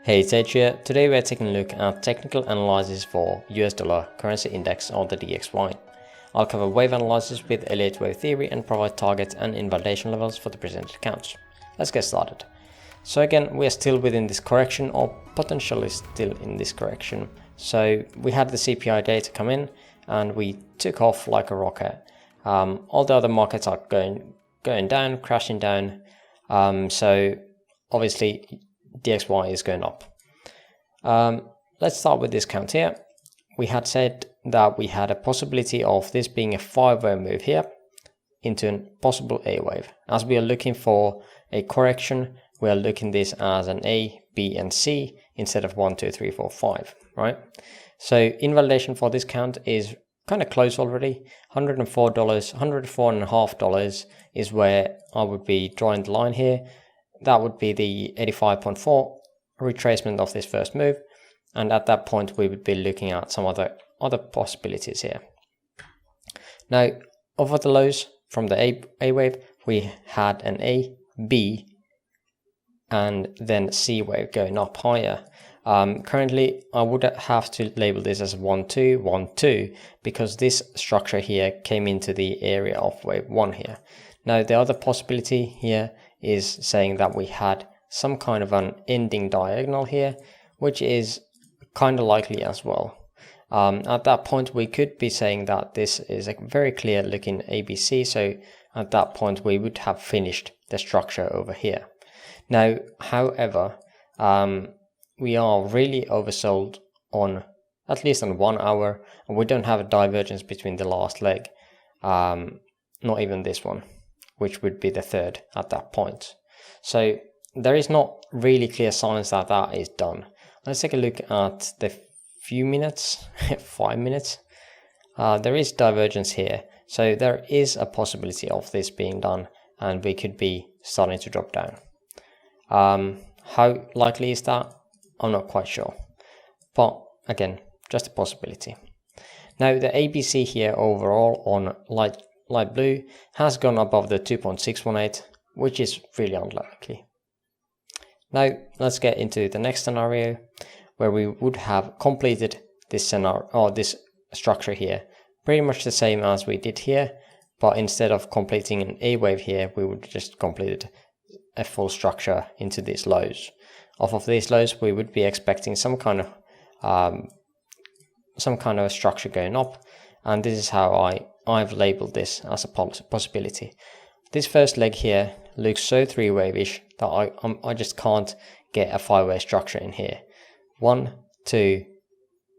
Hey, it's Edge here. Today we're taking a look at technical analysis for US dollar currency index on the DXY. I'll cover wave analysis with Elliott Wave theory and provide targets and invalidation levels for the presented accounts. Let's get started. So again, we are still within this correction, or potentially still in this correction. So we had the CPI data come in and we took off like a rocket. All the other markets are going down, crashing down. So obviously DXY is going up. Let's start with this count here. We had said that we had a possibility of this being a 5-wave move here into a possible A wave. As we are looking for a correction, we are looking this as an A, B, and C instead of 1, 2, 3, 4, 5, right? So invalidation for this count is kind of close already. $104, $104.50 is where I would be drawing the line here. That would be the 85.4 retracement of this first move, and at that point we would be looking at some other possibilities here. Now, over the lows from the A wave, we had an A, B, and then C wave going up higher. Currently, I would have to label this as 1, 2, 1, 2, because this structure here came into the area of wave 1 here. Now, the other possibility here is saying that we had some kind of an ending diagonal here, which is kind of likely as well. At that point, we could be saying that this is a very clear looking ABC. So at that point, we would have finished the structure over here. Now, however, we are really oversold on at least on 1 hour, and we don't have a divergence between the last leg, not even this one, which would be the third at that point. So there is not really clear signs that that is done. Let's take a look at the few minutes, 5 minutes. There is divergence here. So there is a possibility of this being done, and we could be starting to drop down. How likely is that? I'm not quite sure. But again, just a possibility. Now the ABC here overall on light blue has gone above the 2.618, which is really unlikely. Now let's get into the next scenario where we would have completed this scenario or this structure here, pretty much the same as we did here, but instead of completing an A wave here, we would just completed a full structure into these lows. Off of these lows, we would be expecting some kind of structure going up, and this is how I've labeled this as a possibility. This first leg here looks so 3-wave-ish that I just can't get a 5-way structure in here. 1, 2,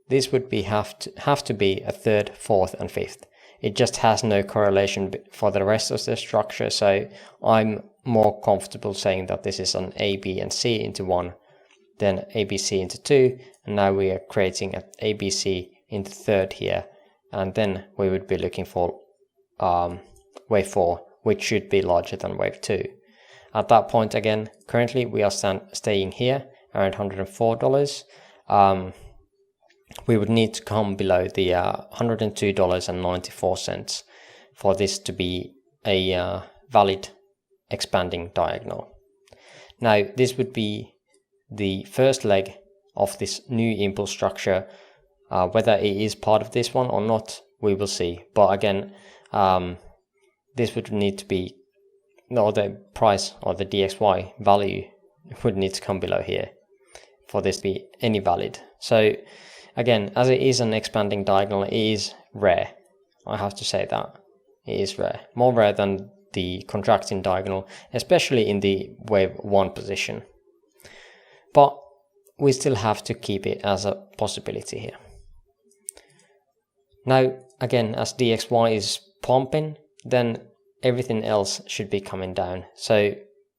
this would be have to be a 3rd, 4th, and 5th. It just has no correlation for the rest of the structure, so I'm more comfortable saying that this is an A, B, and C into 1, then ABC into 2, and now we are creating an ABC into 3rd here, and then we would be looking for wave 4, which should be larger than wave 2. At that point, again, currently we are staying here around $104. We would need to come below the $102.94 for this to be a valid expanding diagonal. Now, this would be the first leg of this new impulse structure. Whether it is part of this one or not, we will see. But again, this would need to be, no, the price or the DXY value would need to come below here for this to be any valid. So again, as it is an expanding diagonal, it is rare. I have to say that it is rare, more rare than the contracting diagonal, especially in the wave 1 position. But we still have to keep it as a possibility here. Now, again, as DXY is pumping, then everything else should be coming down. So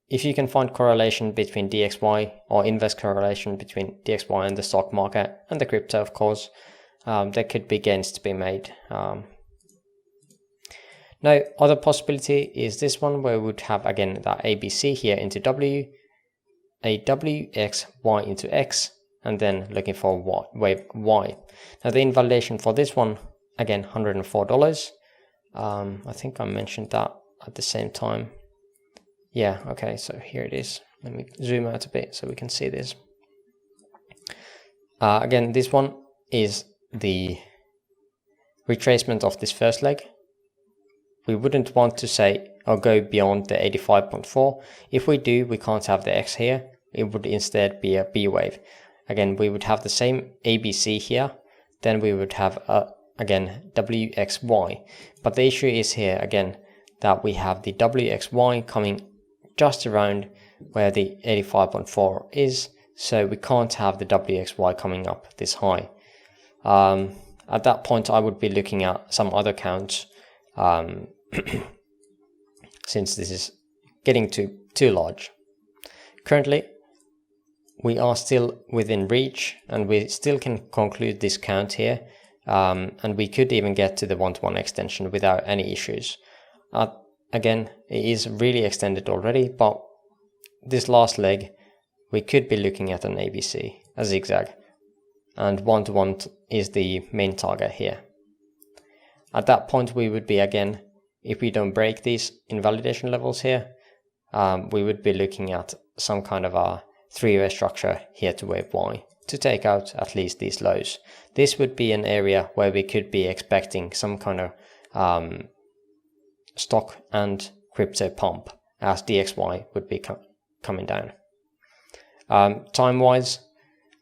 if you can find correlation between DXY or inverse correlation between DXY and the stock market and the crypto, of course, there could be gains to be made. Now, other possibility is this one where we would have, again, that ABC here into W, a W, X, Y into X, and then looking for wave Y. Now, the invalidation for this one, again, $104. I think I mentioned that at the same time. Yeah, okay, so here it is. Let me zoom out a bit so we can see this. Again, this one is the retracement of this first leg. We wouldn't want to say or go beyond the 85.4. If we do, we can't have the X here. It would instead be a B wave. Again, we would have the same ABC here. Then we would have again WXY. But the issue is here again that we have the WXY coming just around where the 85.4 is. So we can't have the WXY coming up this high. At that point, I would be looking at some other counts, since this is getting too large. Currently, we are still within reach, and we still can conclude this count here, and we could even get to the 1-to-1 extension without any issues. Again, it is really extended already, but this last leg, we could be looking at an ABC, a zigzag, and 1-to-1 is the main target here. At that point, we would be, again, if we don't break these invalidation levels here, we would be looking at some kind of a three-way structure here to wave Y to take out at least these lows. This would be an area where we could be expecting some kind of stock and crypto pump, as DXY would be coming down. Time-wise,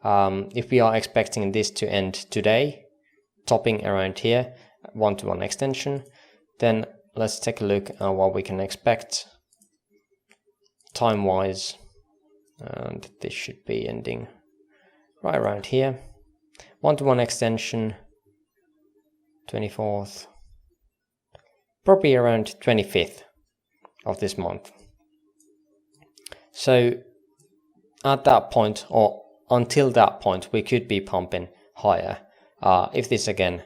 if we are expecting this to end today, topping around here, 1-to-1 extension, then let's take a look at what we can expect time-wise, and this should be ending right around here. 1-to-1 extension, 24th, probably around 25th of this month. So at that point, or until that point, we could be pumping higher if this again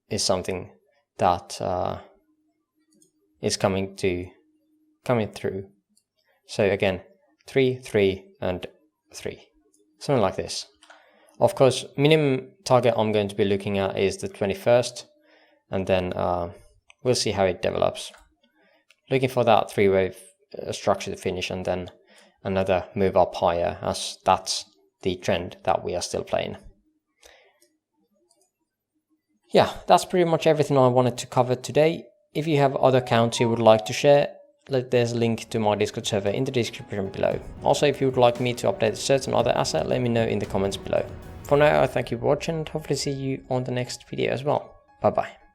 is something that is coming through. So again, 3, 3, and 3, something like this. Of course, minimum target I'm going to be looking at is the 21st, and then we'll see how it develops. Looking for that three-wave structure to finish, and then another move up higher, as that's the trend that we are still playing. Yeah, that's pretty much everything I wanted to cover today. If you have other accounts you would like to share, there's a link to my Discord server in the description below. Also, if you would like me to update a certain other asset, let me know in the comments below. For now, I thank you for watching and hopefully see you on the next video as well. Bye bye.